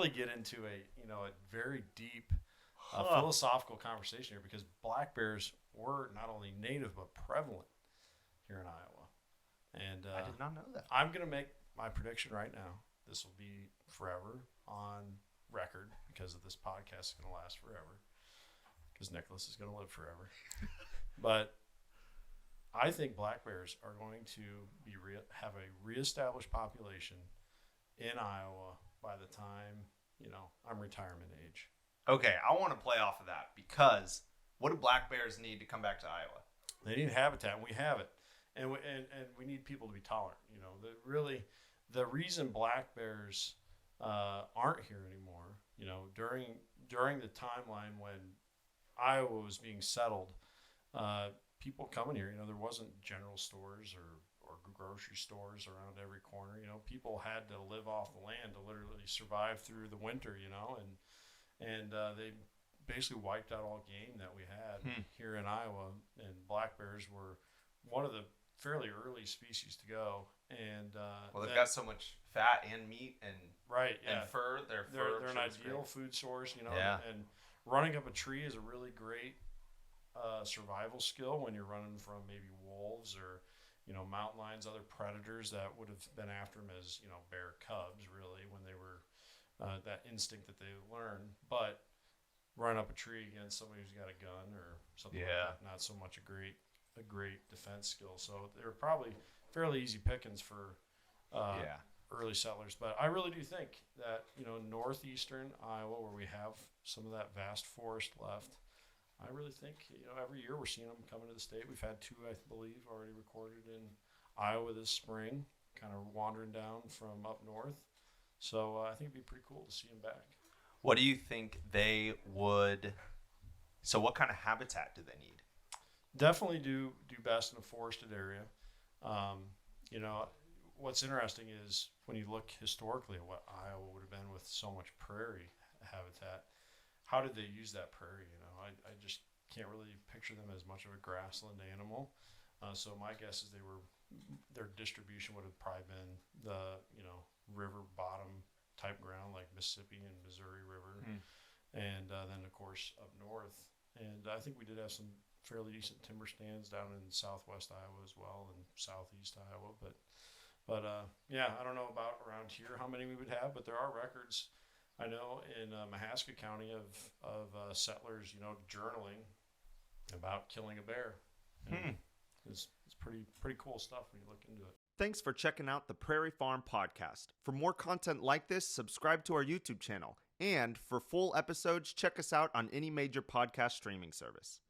really get into a very deep philosophical conversation here because black bears were not only native but prevalent here in Iowa. And I did not know that. I'm going to make my prediction right now. This will be forever on record because of this podcast is going to last forever because Nicholas is going to live forever. But I think black bears are going to have a reestablished population in Iowa by the time, I'm retirement age. Okay, I want to play off of that because what do black bears need to come back to Iowa? They need habitat, and we have it. And we need people to be tolerant. The reason black bears aren't here anymore, during the timeline when Iowa was being settled, people coming here, there wasn't general stores or grocery stores around every corner. People had to live off the land to literally survive through the winter, and they basically wiped out all game that we had here in Iowa. And black bears were one of the fairly early species to go. And they've got so much fat and meat and and fur. They're an ideal food source, Yeah. And running up a tree is a really great survival skill when you're running from maybe wolves or mountain lions, other predators that would have been after them as bear cubs, really, when they were that instinct that they learn. But running up a tree against somebody who's got a gun or something like that, not so much a great defense skill. So they're probably fairly easy pickings for early settlers. But I really do think that northeastern Iowa, where we have some of that vast forest left, I really think every year we're seeing them coming to the state. We've had 2, I believe, already recorded in Iowa this spring, kind of wandering down from up north. So I think it'd be pretty cool to see them back. What do you think they would? So what kind of habitat do they need? Definitely do best in a forested area. What's interesting is when you look historically at what Iowa would have been with so much prairie habitat, how did they use that prairie? I just can't really picture them as much of a grassland animal. So my guess is their distribution would have probably been the river bottom type ground like Mississippi and Missouri River, and then of course up north. And I think we did have some fairly decent timber stands down in southwest Iowa as well and southeast Iowa. But I don't know about around here how many we would have, but there are records. I know in Mahaska County of settlers, journaling about killing a bear. It's pretty cool stuff when you look into it. Thanks for checking out the Prairie Farm Podcast. For more content like this, subscribe to our YouTube channel. And for full episodes, check us out on any major podcast streaming service.